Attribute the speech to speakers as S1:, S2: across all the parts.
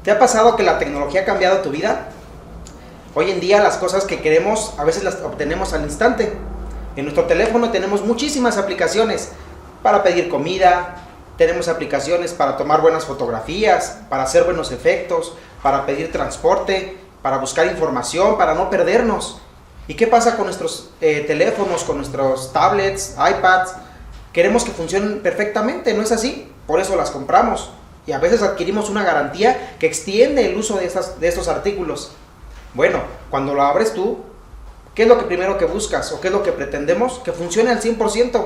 S1: ¿Te ha pasado que la tecnología ha cambiado tu vida? Hoy en día las cosas que queremos a veces las obtenemos al instante. En nuestro teléfono tenemos muchísimas aplicaciones para pedir comida, tenemos aplicaciones para tomar buenas fotografías, para hacer buenos efectos, para pedir transporte, para buscar información, para no perdernos. ¿Y qué pasa con nuestros teléfonos, con nuestros tablets, iPads? Queremos que funcionen perfectamente, ¿no es así? Por eso las compramos. Y a veces adquirimos una garantía que extiende el uso de estos artículos. Bueno, cuando lo abres tú, ¿qué es lo que primero que buscas o qué es lo que pretendemos? Que funcione al 100%.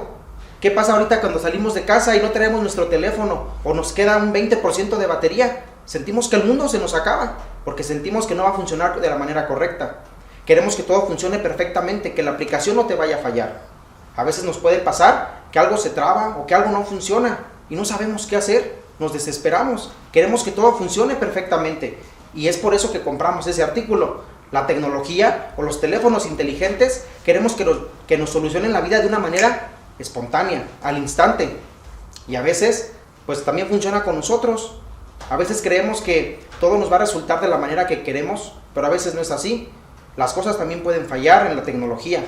S1: ¿Qué pasa ahorita cuando salimos de casa y no tenemos nuestro teléfono o nos queda un 20% de batería? Sentimos que el mundo se nos acaba porque sentimos que no va a funcionar de la manera correcta. Queremos que todo funcione perfectamente, que la aplicación no te vaya a fallar. A veces nos puede pasar que algo se traba o que algo no funciona y no sabemos qué hacer. Nos desesperamos, queremos que todo funcione perfectamente y es por eso que compramos ese artículo. La tecnología o los teléfonos inteligentes queremos que nos solucionen la vida de una manera espontánea, al instante, y a veces pues también funciona con nosotros. A veces creemos que todo nos va a resultar de la manera que queremos, pero a veces no es así. Las cosas también pueden fallar en la tecnología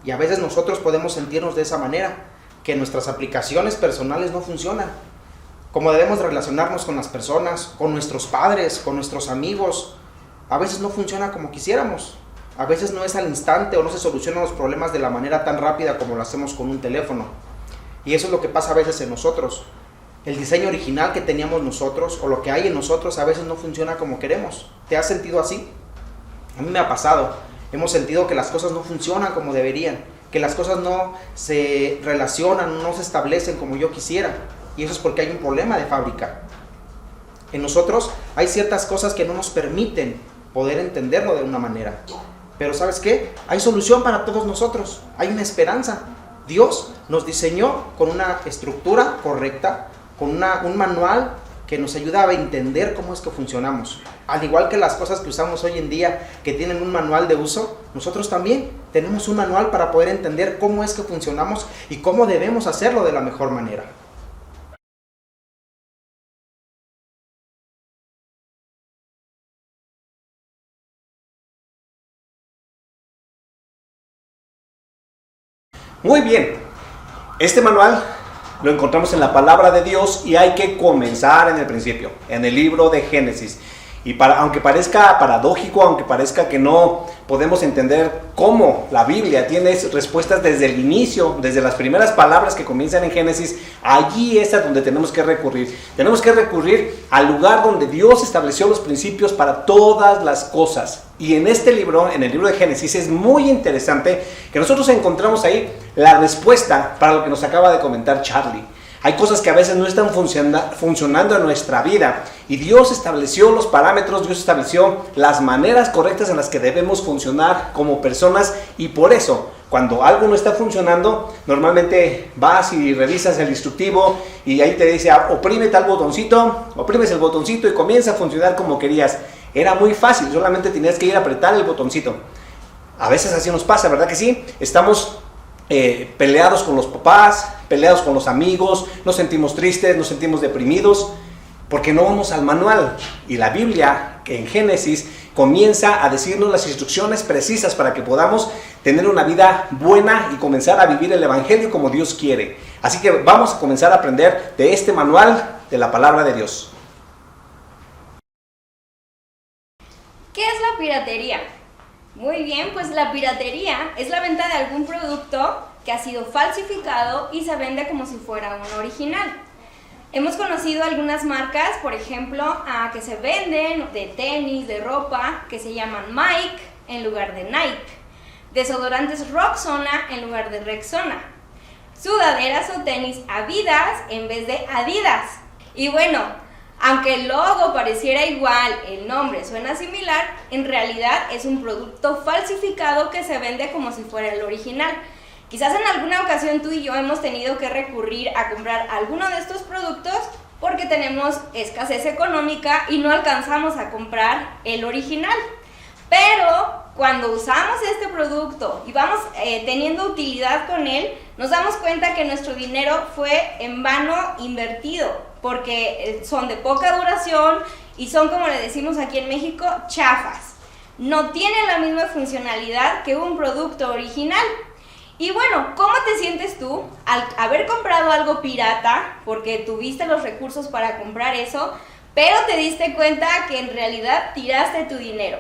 S1: y a veces nosotros podemos sentirnos de esa manera, que nuestras aplicaciones personales no funcionan. Cómo debemos relacionarnos con las personas, con nuestros padres, con nuestros amigos. A veces no funciona como quisiéramos. A veces no es al instante o no se solucionan los problemas de la manera tan rápida como lo hacemos con un teléfono. Y eso es lo que pasa a veces en nosotros. El diseño original que teníamos nosotros o lo que hay en nosotros a veces no funciona como queremos. ¿Te has sentido así? A mí me ha pasado. Hemos sentido que las cosas no funcionan como deberían, que las cosas no se relacionan, no se establecen como yo quisiera. Y eso es porque hay un problema de fábrica. En nosotros hay ciertas cosas que no nos permiten poder entenderlo de una manera. Pero ¿sabes qué? Hay solución para todos nosotros. Hay una esperanza. Dios nos diseñó con una estructura correcta, con un manual que nos ayuda a entender cómo es que funcionamos. Al igual que las cosas que usamos hoy en día, que tienen un manual de uso, nosotros también tenemos un manual para poder entender cómo es que funcionamos y cómo debemos hacerlo de la mejor manera.
S2: Muy bien, este manual lo encontramos en la palabra de Dios y hay que comenzar en el principio, en el libro de Génesis. Y aunque parezca paradójico, aunque parezca que no podemos entender cómo la Biblia tiene respuestas desde el inicio, desde las primeras palabras que comienzan en Génesis, allí es a donde tenemos que recurrir. Tenemos que recurrir al lugar donde Dios estableció los principios para todas las cosas. Y en este libro, en el libro de Génesis, es muy interesante que nosotros encontramos ahí la respuesta para lo que nos acaba de comentar Charlie. Hay cosas que a veces no están funcionando en nuestra vida y Dios estableció los parámetros, Dios estableció las maneras correctas en las que debemos funcionar como personas y por eso cuando algo no está funcionando, normalmente vas y revisas el instructivo y ahí te dice oprime tal botoncito, oprimes el botoncito y comienza a funcionar como querías. Era muy fácil, solamente tenías que ir a apretar el botoncito. A veces así nos pasa, ¿verdad que sí? Estamos peleados con los papás, peleados con los amigos, nos sentimos tristes, nos sentimos deprimidos, porque no vamos al manual. Y la Biblia, que en Génesis, comienza a decirnos las instrucciones precisas para que podamos tener una vida buena y comenzar a vivir el Evangelio como Dios quiere. Así que vamos a comenzar a aprender de este manual de la palabra de Dios.
S3: ¿Qué es la piratería? Muy bien, pues la piratería es la venta de algún producto que ha sido falsificado y se vende como si fuera un original. Hemos conocido algunas marcas, por ejemplo, que se venden de tenis, de ropa, que se llaman Mike en lugar de Nike, desodorantes Roxona en lugar de Rexona, sudaderas o tenis Adidas en vez de Adidas. Y bueno, aunque el logo pareciera igual, el nombre suena similar, en realidad es un producto falsificado que se vende como si fuera el original. Quizás en alguna ocasión tú y yo hemos tenido que recurrir a comprar alguno de estos productos porque tenemos escasez económica y no alcanzamos a comprar el original. Pero cuando usamos este producto y vamos teniendo utilidad con él, nos damos cuenta que nuestro dinero fue en vano invertido, porque son de poca duración y son, como le decimos aquí en México, chafas. No tienen la misma funcionalidad que un producto original. Y bueno, ¿cómo te sientes tú al haber comprado algo pirata, porque tuviste los recursos para comprar eso, pero te diste cuenta que en realidad tiraste tu dinero?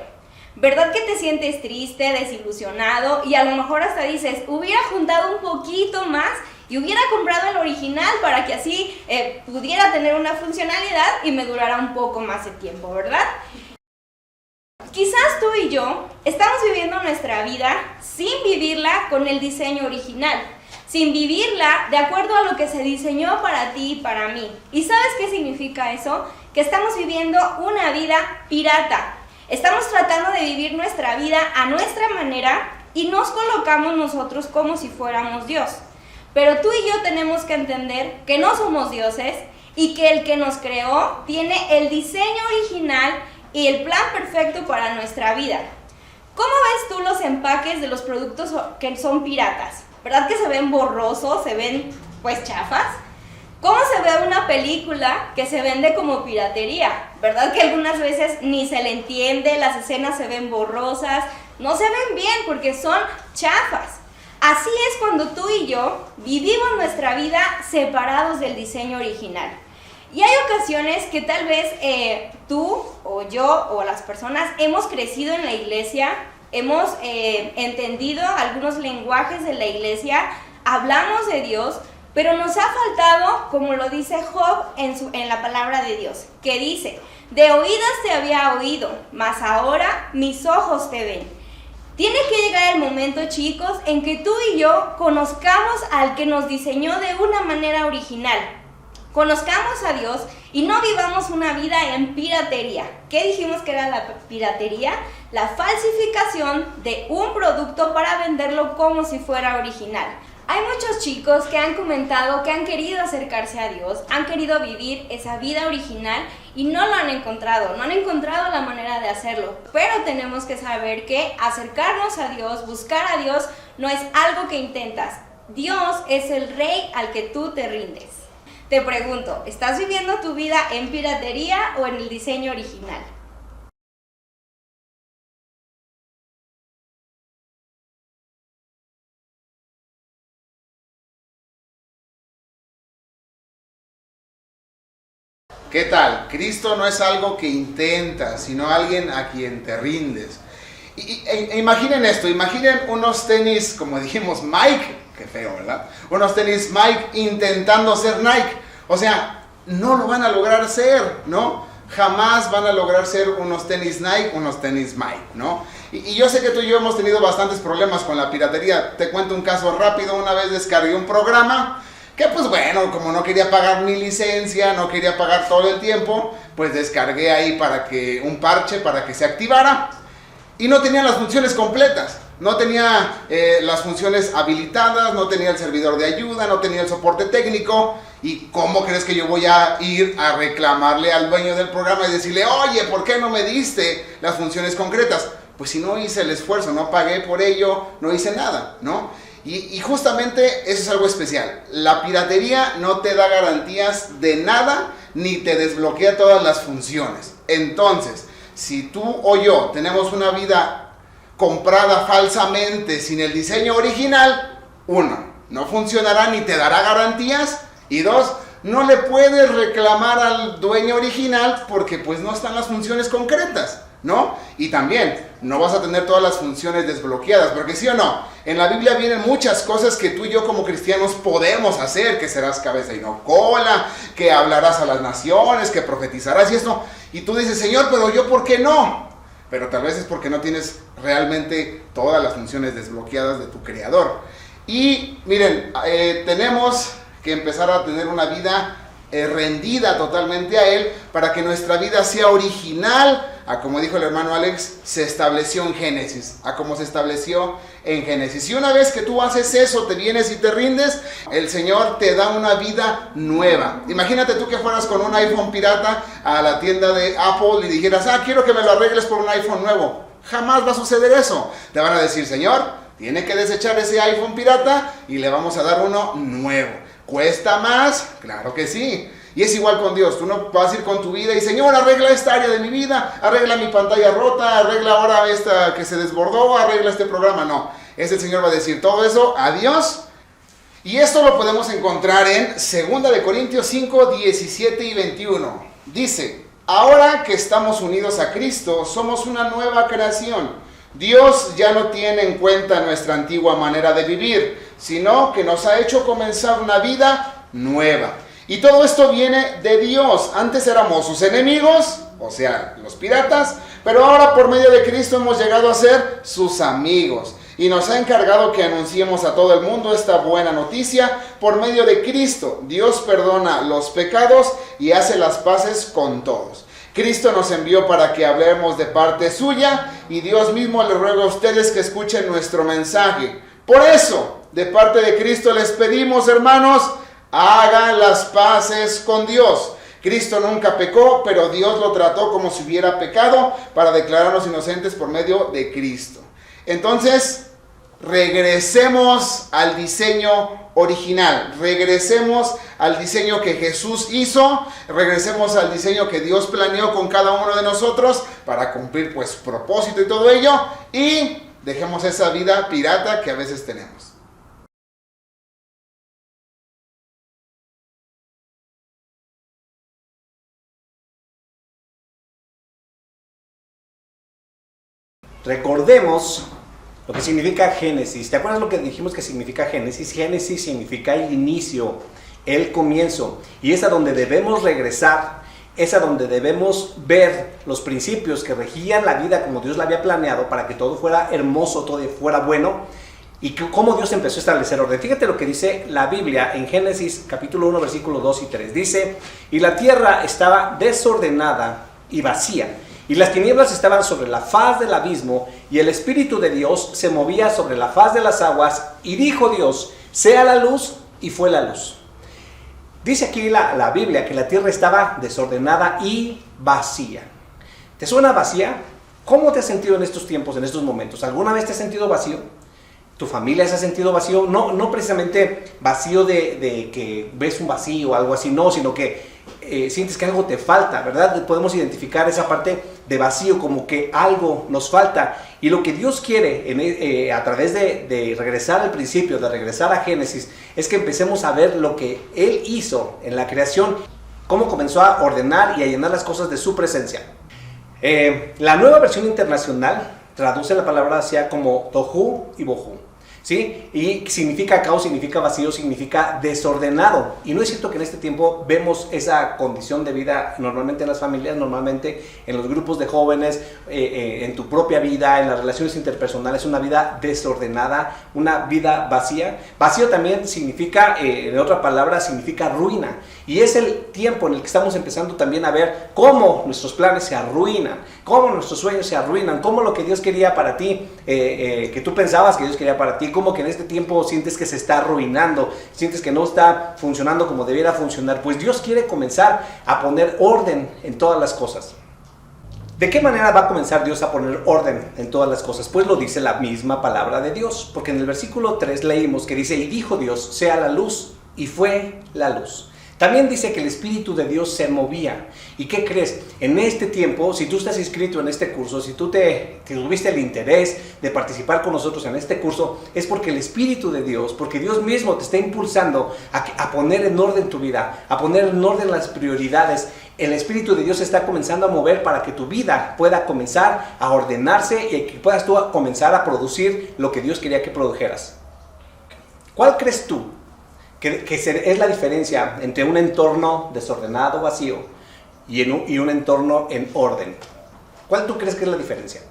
S3: ¿Verdad que te sientes triste, desilusionado y a lo mejor hasta dices, hubiera juntado un poquito más y hubiera comprado el original para que así pudiera tener una funcionalidad y me durara un poco más de tiempo, ¿verdad? Quizás tú y yo estamos viviendo nuestra vida sin vivirla con el diseño original, sin vivirla de acuerdo a lo que se diseñó para ti y para mí. ¿Y sabes qué significa eso? Que estamos viviendo una vida pirata. Estamos tratando de vivir nuestra vida a nuestra manera y nos colocamos nosotros como si fuéramos Dios. Pero tú y yo tenemos que entender que no somos dioses y que el que nos creó tiene el diseño original y el plan perfecto para nuestra vida. ¿Cómo ves tú los empaques de los productos que son piratas? ¿Verdad que se ven borrosos, se ven pues chafas? ¿Cómo se ve una película que se vende como piratería? ¿Verdad que algunas veces ni se le entiende, las escenas se ven borrosas, no se ven bien porque son chafas? Así es cuando tú y yo vivimos nuestra vida separados del diseño original. Y hay ocasiones que tal vez tú o yo o las personas hemos crecido en la iglesia, hemos entendido algunos lenguajes de la iglesia, hablamos de Dios, pero nos ha faltado, como lo dice Job en la palabra de Dios, que dice, de oídas te había oído, mas ahora mis ojos te ven. Tiene que llegar el momento, chicos, en que tú y yo conozcamos al que nos diseñó de una manera original. Conozcamos a Dios y no vivamos una vida en piratería. ¿Qué dijimos que era la piratería? La falsificación de un producto para venderlo como si fuera original. Hay muchos chicos que han comentado que han querido acercarse a Dios, han querido vivir esa vida original y no lo han encontrado, no han encontrado la manera de hacerlo. Pero tenemos que saber que acercarnos a Dios, buscar a Dios, no es algo que intentas. Dios es el Rey al que tú te rindes. Te pregunto, ¿estás viviendo tu vida en piratería o en el diseño original?
S4: ¿Qué tal? Cristo no es algo que intentas, sino alguien a quien te rindes. Imaginen esto, imaginen unos tenis, como dijimos, Mike, qué feo, ¿verdad? Unos tenis Mike intentando ser Nike. O sea, no lo van a lograr ser, ¿no? Jamás van a lograr ser unos tenis Nike, unos tenis Mike, ¿no? Y yo sé que tú y yo hemos tenido bastantes problemas con la piratería. Te cuento un caso rápido. Una vez descargué un programa que, pues bueno, como no quería pagar mi licencia, no quería pagar todo el tiempo, pues descargué ahí un parche para que se activara. Y no tenía las funciones completas, no tenía las funciones habilitadas, no tenía el servidor de ayuda, no tenía el soporte técnico. ¿Y cómo crees que yo voy a ir a reclamarle al dueño del programa y decirle, oye, ¿por qué no me diste las funciones concretas? Pues si no hice el esfuerzo, no pagué por ello, no hice nada, ¿no? Y justamente eso es algo especial. La piratería no te da garantías de nada, ni te desbloquea todas las funciones. Entonces, si tú o yo tenemos una vida comprada falsamente sin el diseño original, uno, no funcionará ni te dará garantías, y dos, no le puedes reclamar al dueño original porque pues no están las funciones concretas, ¿no? Y también no vas a tener todas las funciones desbloqueadas, porque sí o no, en la Biblia vienen muchas cosas que tú y yo como cristianos podemos hacer, que serás cabeza y no cola, que hablarás a las naciones, que profetizarás y esto, y tú dices, Señor, pero yo ¿por qué no? Pero tal vez es porque no tienes realmente todas las funciones desbloqueadas de tu Creador. Y miren, tenemos que empezar a tener una vida rendida totalmente a Él, para que nuestra vida sea original, a como dijo el hermano Alex, se estableció en Génesis, a como se estableció en Génesis. Y una vez que tú haces eso, te vienes y te rindes, el Señor te da una vida nueva. Imagínate tú que fueras con un iPhone pirata a la tienda de Apple y dijeras, quiero que me lo arregles por un iPhone nuevo. Jamás va a suceder eso. Te van a decir, Señor, tiene que desechar ese iPhone pirata y le vamos a dar uno nuevo. ¿Cuesta más? Claro que sí. Y es igual con Dios. Tú no vas a ir con tu vida y Señor, arregla esta área de mi vida, arregla mi pantalla rota, arregla ahora esta que se desbordó, arregla este programa. No, el Señor va a decir todo eso a Dios. Y esto lo podemos encontrar en 2 de Corintios 5, 17 y 21. Dice: ahora que estamos unidos a Cristo, somos una nueva creación. Dios ya no tiene en cuenta nuestra antigua manera de vivir, sino que nos ha hecho comenzar una vida nueva. Y todo esto viene de Dios. Antes éramos sus enemigos, o sea, los piratas, pero ahora por medio de Cristo hemos llegado a ser sus amigos. Y nos ha encargado que anunciemos a todo el mundo esta buena noticia. Por medio de Cristo, Dios perdona los pecados y hace las paces con todos. Cristo nos envió para que hablemos de parte suya, y Dios mismo les ruega a ustedes que escuchen nuestro mensaje. Por eso, de parte de Cristo les pedimos, hermanos, hagan las paces con Dios. Cristo nunca pecó, pero Dios lo trató como si hubiera pecado para declararnos inocentes por medio de Cristo. Entonces, regresemos al diseño original, regresemos al diseño que Jesús hizo, regresemos al diseño que Dios planeó con cada uno de nosotros para cumplir pues propósito y todo ello, y dejemos esa vida pirata que a veces tenemos.
S2: Recordemos lo que significa Génesis. ¿Te acuerdas lo que dijimos que significa Génesis? Génesis significa el inicio, el comienzo. Y es a donde debemos regresar, es a donde debemos ver los principios que regían la vida como Dios la había planeado para que todo fuera hermoso, todo fuera bueno, y cómo Dios empezó a establecer orden. Fíjate lo que dice la Biblia en Génesis capítulo 1, versículos 2 y 3. Dice: y la tierra estaba desordenada y vacía, y las tinieblas estaban sobre la faz del abismo, y el Espíritu de Dios se movía sobre la faz de las aguas, y dijo Dios: sea la luz, y fue la luz. Dice aquí la Biblia que la tierra estaba desordenada y vacía. ¿Te suena vacía? ¿Cómo te has sentido en estos tiempos, en estos momentos? ¿Alguna vez te has sentido vacío? ¿Tu familia se ha sentido vacío? No precisamente vacío de que ves un vacío o algo así, no, sino que sientes que algo te falta, ¿verdad? Podemos identificar esa parte de vacío como que algo nos falta. Y lo que Dios quiere a través de regresar al principio, de regresar a Génesis, es que empecemos a ver lo que Él hizo en la creación, cómo comenzó a ordenar y a llenar las cosas de su presencia. La Nueva Versión Internacional traduce la palabra hacia como tohu y bohu, ¿sí? Y significa caos, significa vacío, significa desordenado. Y no es cierto que en este tiempo vemos esa condición de vida normalmente en las familias, normalmente en los grupos de jóvenes, en tu propia vida, en las relaciones interpersonales, una vida desordenada, una vida vacía. Vacío también significa, en otra palabra, significa ruina. Y es el tiempo en el que estamos empezando también a ver cómo nuestros planes se arruinan, cómo nuestros sueños se arruinan, cómo lo que Dios quería para ti, que tú pensabas que Dios quería para ti, como que en este tiempo sientes que se está arruinando, sientes que no está funcionando como debiera funcionar. Pues Dios quiere comenzar a poner orden en todas las cosas. ¿De qué manera va a comenzar Dios a poner orden en todas las cosas? Pues lo dice la misma palabra de Dios, porque en el versículo 3 leímos que dice: y dijo Dios, sea la luz, y fue la luz. También dice que el Espíritu de Dios se movía. ¿Y qué crees? En este tiempo, si tú estás inscrito en este curso, si tú te tuviste el interés de participar con nosotros en este curso, es porque el Espíritu de Dios, porque Dios mismo te está impulsando a poner en orden tu vida, a poner en orden las prioridades. El Espíritu de Dios está comenzando a mover para que tu vida pueda comenzar a ordenarse y que puedas tú comenzar a producir lo que Dios quería que produjeras. ¿Cuál crees tú que es la diferencia entre un entorno desordenado, vacío, y un entorno en orden? ¿Cuál tú crees que es la diferencia?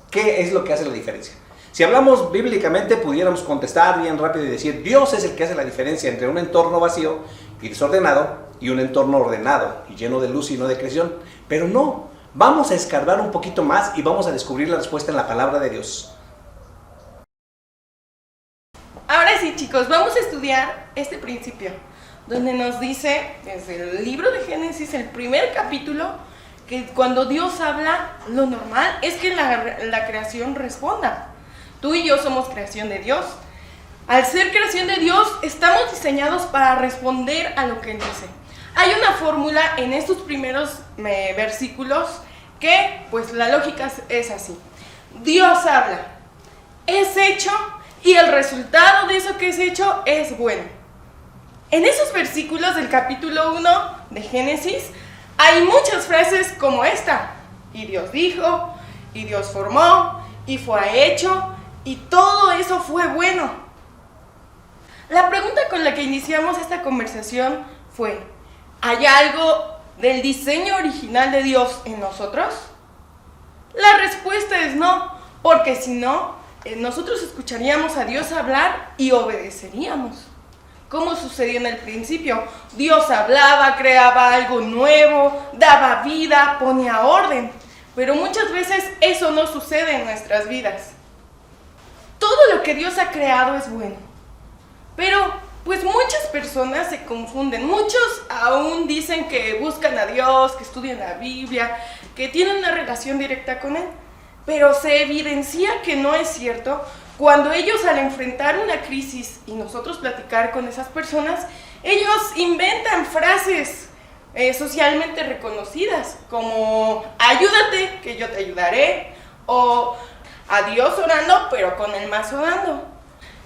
S2: ¿Qué es lo que hace la diferencia? Si hablamos bíblicamente, pudiéramos contestar bien rápido y decir: Dios es el que hace la diferencia entre un entorno vacío y desordenado y un entorno ordenado y lleno de luz y no de creación. Pero no, vamos a escarbar un poquito más y vamos a descubrir la respuesta en la palabra de Dios.
S5: Ahora sí, chicos, vamos a estudiar este principio, donde nos dice, desde el libro de Génesis, el primer capítulo, que cuando Dios habla, lo normal es que la creación responda. Tú y yo somos creación de Dios. Al ser creación de Dios, estamos diseñados para responder a lo que Él dice. Hay una fórmula en estos primeros versículos que, pues la lógica es así. Dios habla, es hecho y el resultado de eso que es hecho es bueno. En esos versículos del capítulo 1 de Génesis hay muchas frases como esta. Y Dios dijo, y Dios formó, y fue hecho, y todo eso fue bueno. La pregunta con la que iniciamos esta conversación fue: ¿hay algo del diseño original de Dios en nosotros? La respuesta es no, porque si no, nosotros escucharíamos a Dios hablar y obedeceríamos. ¿Cómo sucedió en el principio? Dios hablaba, creaba algo nuevo, daba vida, ponía orden. Pero muchas veces eso no sucede en nuestras vidas. Todo lo que Dios ha creado es bueno. Pero pues muchas personas se confunden. Muchos aún dicen que buscan a Dios, que estudian la Biblia, que tienen una relación directa con Él. Pero se evidencia que no es cierto cuando ellos, al enfrentar una crisis y nosotros platicar con esas personas, ellos inventan frases socialmente reconocidas, como ayúdate, que yo te ayudaré, o a Dios orando, pero con el mazo dando.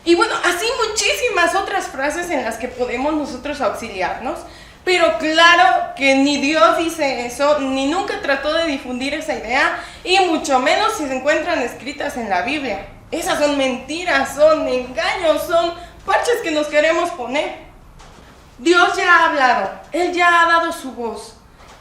S5: Y bueno, así muchísimas otras frases en las que podemos nosotros auxiliarnos, pero claro que ni Dios dice eso, ni nunca trató de difundir esa idea, y mucho menos si se encuentran escritas en la Biblia. Esas son mentiras, son engaños, son parches que nos queremos poner. Dios ya ha hablado, Él ya ha dado su voz.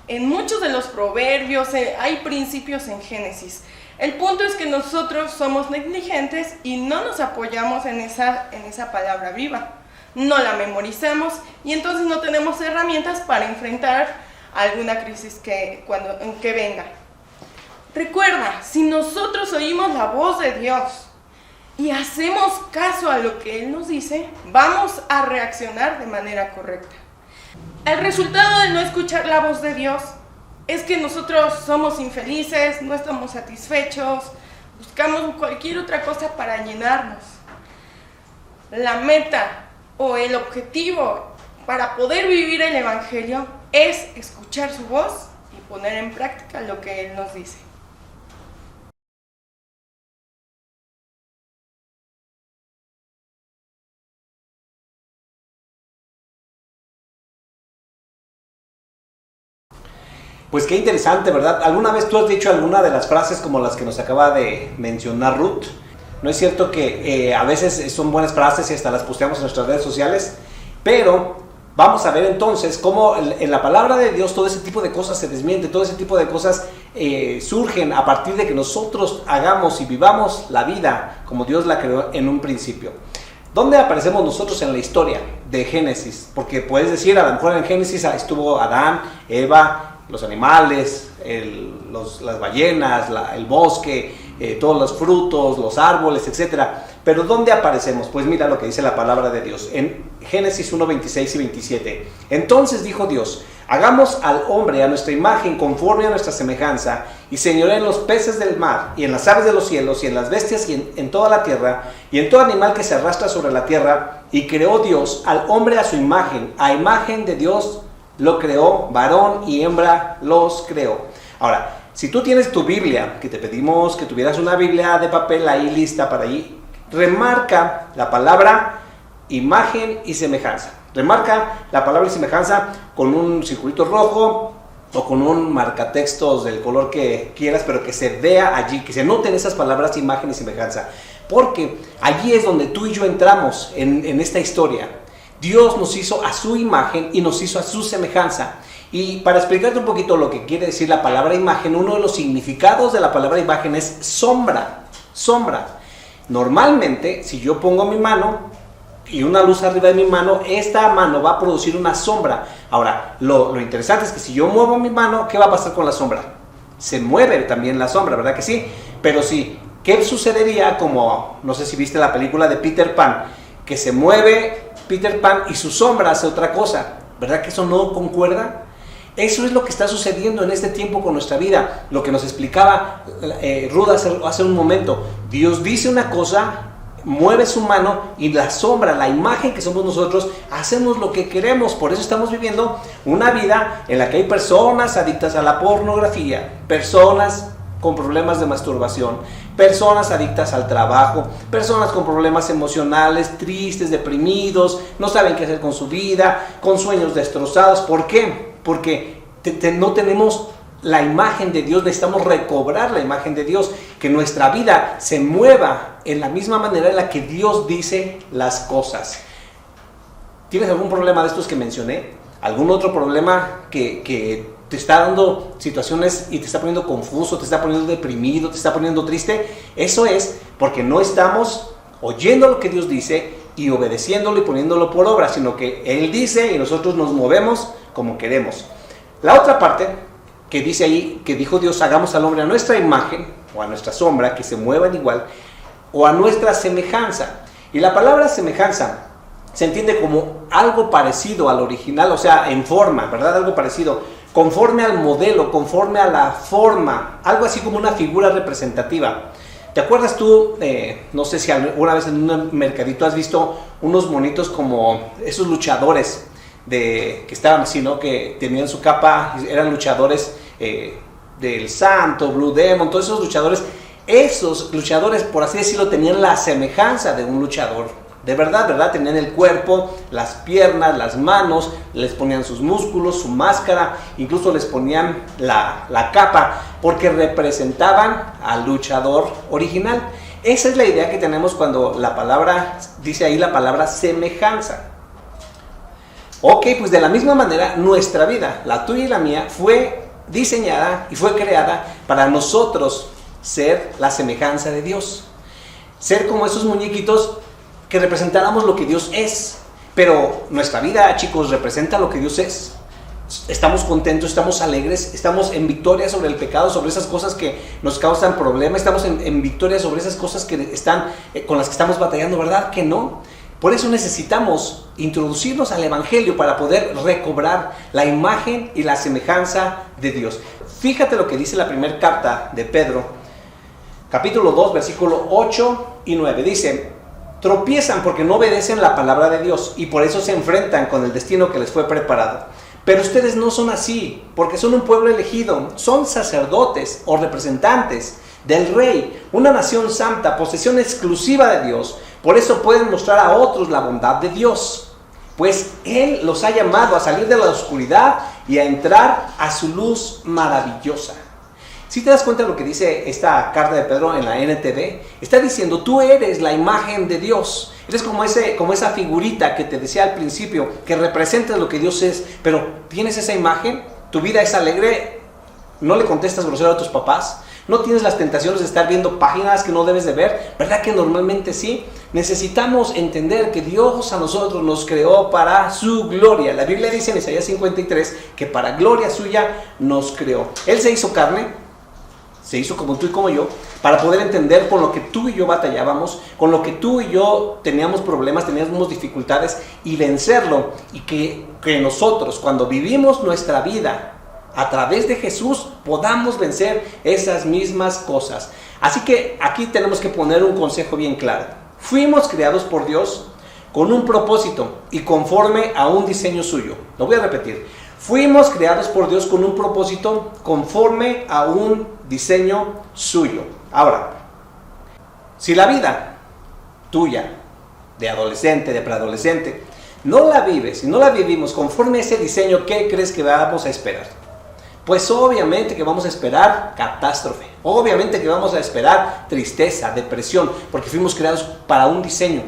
S5: En muchos de los proverbios hay principios en Génesis. El punto es que nosotros somos negligentes y no nos apoyamos en esa palabra viva. No la memorizamos y entonces no tenemos herramientas para enfrentar alguna crisis que venga. Recuerda, si nosotros oímos la voz de Dios y hacemos caso a lo que Él nos dice, vamos a reaccionar de manera correcta. El resultado de no escuchar la voz de Dios es que nosotros somos infelices, no estamos satisfechos, buscamos cualquier otra cosa para llenarnos. La meta o el objetivo para poder vivir el Evangelio es escuchar su voz y poner en práctica lo que Él nos dice.
S2: Pues qué interesante, ¿verdad? ¿Alguna vez tú has dicho alguna de las frases como las que nos acaba de mencionar Ruth? ¿No es cierto que a veces son buenas frases y hasta las posteamos en nuestras redes sociales? Pero vamos a ver entonces cómo en la palabra de Dios todo ese tipo de cosas se desmiente, todo ese tipo de cosas surgen a partir de que nosotros hagamos y vivamos la vida como Dios la creó en un principio. ¿Dónde aparecemos nosotros en la historia de Génesis? Porque puedes decir, a lo mejor en Génesis estuvo Adán, Eva, los animales, las ballenas, el bosque, todos los frutos, los árboles, etc. Pero ¿dónde aparecemos? Pues mira lo que dice la palabra de Dios en Génesis 1, 26 y 27. Entonces dijo Dios: hagamos al hombre a nuestra imagen, conforme a nuestra semejanza, y señoree en los peces del mar, y en las aves de los cielos, y en las bestias, y en toda la tierra, y en todo animal que se arrastra sobre la tierra. Y creó Dios al hombre a su imagen, a imagen de Dios lo creó, varón y hembra los creó. Ahora, si tú tienes tu Biblia, que te pedimos que tuvieras una Biblia de papel ahí lista para ahí, remarca la palabra imagen y semejanza. Remarca la palabra y semejanza con un circulito rojo o con un marcatextos del color que quieras, pero que se vea allí, que se noten esas palabras imagen y semejanza. Porque allí es donde tú y yo entramos en esta historia. Dios nos hizo a su imagen y nos hizo a su semejanza. Y para explicarte un poquito lo que quiere decir la palabra imagen, uno de los significados de la palabra imagen es sombra. Sombra. Normalmente, si yo pongo mi mano y una luz arriba de mi mano, esta mano va a producir una sombra. Ahora, lo interesante es que si yo muevo mi mano, ¿qué va a pasar con la sombra? Se mueve también la sombra, ¿verdad que sí? Pero sí, ¿qué sucedería? Como, no sé si viste la película de Peter Pan, que se mueve Peter Pan y su sombra hace otra cosa, ¿verdad que eso no concuerda? Eso es lo que está sucediendo en este tiempo con nuestra vida, lo que nos explicaba Ruth hace un momento. Dios dice una cosa mueve su mano y la sombra, la imagen que somos nosotros, hacemos lo que queremos. Por eso estamos viviendo una vida en la que hay personas adictas a la pornografía, personas con problemas de masturbación, personas adictas al trabajo, personas con problemas emocionales, tristes, deprimidos, no saben qué hacer con su vida, con sueños destrozados. ¿Por qué? Porque no tenemos la imagen de Dios. Necesitamos recobrar la imagen de Dios, que nuestra vida se mueva en la misma manera en la que Dios dice las cosas. ¿Tienes algún problema de estos que mencioné? ¿Algún otro problema que te está dando situaciones y te está poniendo confuso, te está poniendo deprimido, te está poniendo triste? Eso es porque no estamos oyendo lo que Dios dice y obedeciéndolo y poniéndolo por obra, sino que Él dice y nosotros nos movemos como queremos. La otra parte que dice ahí, que dijo Dios, hagamos al hombre a nuestra imagen o a nuestra sombra, que se muevan igual, o a nuestra semejanza. Y la palabra semejanza se entiende como algo parecido al original, o sea, en forma, ¿verdad? Algo parecido, conforme al modelo, conforme a la forma, algo así como una figura representativa. ¿Te acuerdas tú, no sé si alguna vez en un mercadito has visto unos monitos como esos luchadores que estaban así, ¿no? Que tenían su capa, eran luchadores del Santo, Blue Demon, todos esos luchadores, por así decirlo, tenían la semejanza de un luchador. De verdad, ¿verdad? Tenían el cuerpo, las piernas, las manos, les ponían sus músculos, su máscara, incluso les ponían la capa, porque representaban al luchador original. Esa es la idea que tenemos cuando la palabra, dice ahí la palabra semejanza. Ok, pues de la misma manera, nuestra vida, la tuya y la mía, fue diseñada y fue creada para nosotros ser la semejanza de Dios. Ser como esos muñequitos que representáramos lo que Dios es. Pero nuestra vida, chicos, representa lo que Dios es. Estamos contentos, estamos alegres, estamos en victoria sobre el pecado, sobre esas cosas que nos causan problemas, estamos en victoria sobre esas cosas que están, con las que estamos batallando, ¿verdad? Que no. Por eso necesitamos introducirnos al Evangelio para poder recobrar la imagen y la semejanza de Dios. Fíjate lo que dice la primera carta de Pedro, capítulo 2, versículo 8 y 9. Dice: tropiezan porque no obedecen la palabra de Dios y por eso se enfrentan con el destino que les fue preparado. Pero ustedes no son así, porque son un pueblo elegido, son sacerdotes o representantes del Rey, una nación santa, posesión exclusiva de Dios. Por eso pueden mostrar a otros la bondad de Dios, pues Él los ha llamado a salir de la oscuridad y a entrar a su luz maravillosa. Si te das cuenta de lo que dice esta carta de Pedro en la NTV, está diciendo: tú eres la imagen de Dios. Eres como esa figurita que te decía al principio, que representa lo que Dios es. Pero tienes esa imagen, tu vida es alegre, no le contestas grosero a tus papás, no tienes las tentaciones de estar viendo páginas que no debes de ver, ¿verdad que normalmente sí? Necesitamos entender que Dios a nosotros nos creó para su gloria. La Biblia dice en Isaías 53 que para gloria suya nos creó. Él se hizo carne, se hizo como tú y como yo, para poder entender con lo que tú y yo batallábamos, con lo que tú y yo teníamos problemas, teníamos dificultades, y vencerlo. Y que nosotros, cuando vivimos nuestra vida a través de Jesús, podamos vencer esas mismas cosas. Así que aquí tenemos que poner un consejo bien claro. Fuimos creados por Dios con un propósito y conforme a un diseño suyo. Lo voy a repetir. Fuimos creados por Dios con un propósito conforme a un diseño suyo. Ahora, si la vida tuya, de adolescente, de preadolescente, no la vives y no la vivimos conforme a ese diseño, ¿qué crees que vamos a esperar? Pues obviamente que vamos a esperar catástrofe, obviamente que vamos a esperar tristeza, depresión, porque fuimos creados para un diseño.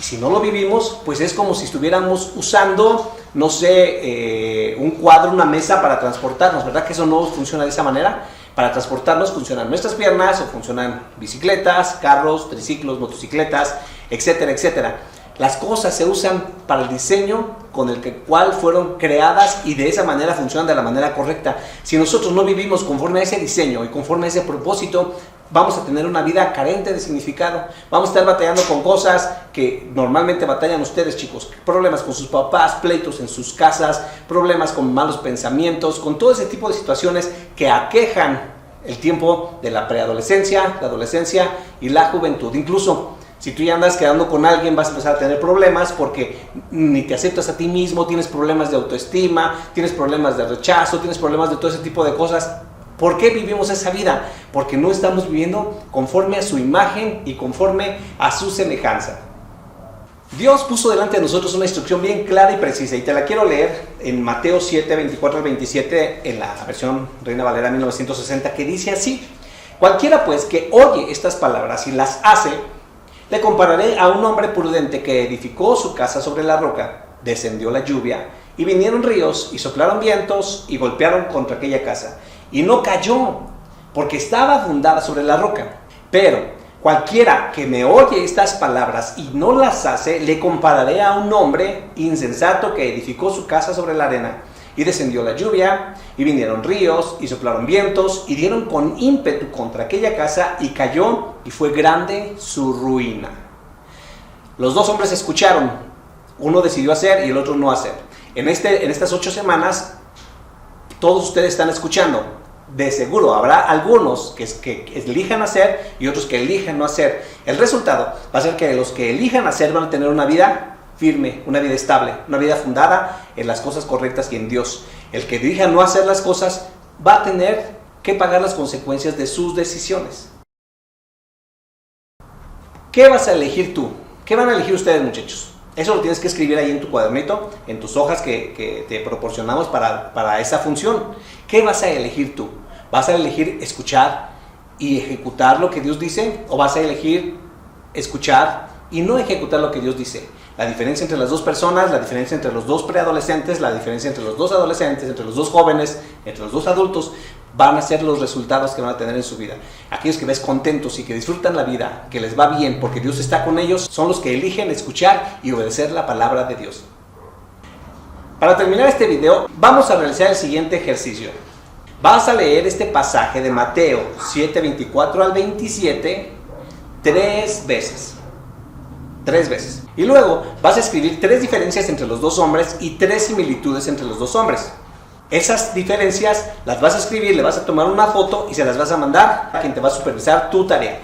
S2: Y si no lo vivimos, pues es como si estuviéramos usando, no sé, un cuadro, una mesa para transportarnos, ¿verdad? Que eso no funciona de esa manera. Para transportarnos funcionan nuestras piernas, o funcionan bicicletas, carros, triciclos, motocicletas, etcétera, etcétera. Las cosas se usan para el diseño con el cual fueron creadas y de esa manera funcionan de la manera correcta. Si nosotros no vivimos conforme a ese diseño y conforme a ese propósito, vamos a tener una vida carente de significado. Vamos a estar batallando con cosas que normalmente batallan ustedes, chicos. Problemas con sus papás, pleitos en sus casas, problemas con malos pensamientos, con todo ese tipo de situaciones que aquejan el tiempo de la preadolescencia, la adolescencia y la juventud. Incluso Si tú ya andas quedando con alguien, vas a empezar a tener problemas porque ni te aceptas a ti mismo, tienes problemas de autoestima, tienes problemas de rechazo, tienes problemas de todo ese tipo de cosas. ¿Por qué vivimos esa vida? Porque no estamos viviendo conforme a su imagen y conforme a su semejanza. Dios puso delante de nosotros una instrucción bien clara y precisa, y te la quiero leer en Mateo 7, 24 al 27, en la versión Reina Valera 1960, que dice así: cualquiera pues que oye estas palabras y las hace, le compararé a un hombre prudente que edificó su casa sobre la roca. Descendió la lluvia, y vinieron ríos, y soplaron vientos, y golpearon contra aquella casa, y no cayó, porque estaba fundada sobre la roca. Pero cualquiera que me oye estas palabras y no las hace, le compararé a un hombre insensato que edificó su casa sobre la arena. Y descendió la lluvia, y vinieron ríos, y soplaron vientos, y dieron con ímpetu contra aquella casa, y cayó, y fue grande su ruina. Los dos hombres escucharon, uno decidió hacer y el otro no hacer. En estas 8 semanas, todos ustedes están escuchando. De seguro habrá algunos que elijan hacer y otros que elijan no hacer. El resultado va a ser que los que elijan hacer van a tener una vida firme, una vida estable, una vida fundada en las cosas correctas y en Dios. El que elija no hacer las cosas va a tener que pagar las consecuencias de sus decisiones. ¿Qué vas a elegir tú? ¿Qué van a elegir ustedes, muchachos? Eso lo tienes que escribir ahí en tu cuadernito, en tus hojas que te proporcionamos para esa función. ¿Qué vas a elegir tú? ¿Vas a elegir escuchar y ejecutar lo que Dios dice? ¿O vas a elegir escuchar y no ejecutar lo que Dios dice? La diferencia entre las dos personas, la diferencia entre los dos preadolescentes, la diferencia entre los dos adolescentes, entre los dos jóvenes, entre los dos adultos, van a ser los resultados que van a tener en su vida. Aquellos que ves contentos y que disfrutan la vida, que les va bien porque Dios está con ellos, son los que eligen escuchar y obedecer la palabra de Dios. Para terminar este video, vamos a realizar el siguiente ejercicio. Vas a leer este pasaje de Mateo 7, 24 al 27 3 veces. 3 veces. Y luego vas a escribir 3 diferencias entre los dos hombres y 3 similitudes entre los dos hombres. Esas diferencias las vas a escribir, le vas a tomar una foto y se las vas a mandar a quien te va a supervisar tu tarea.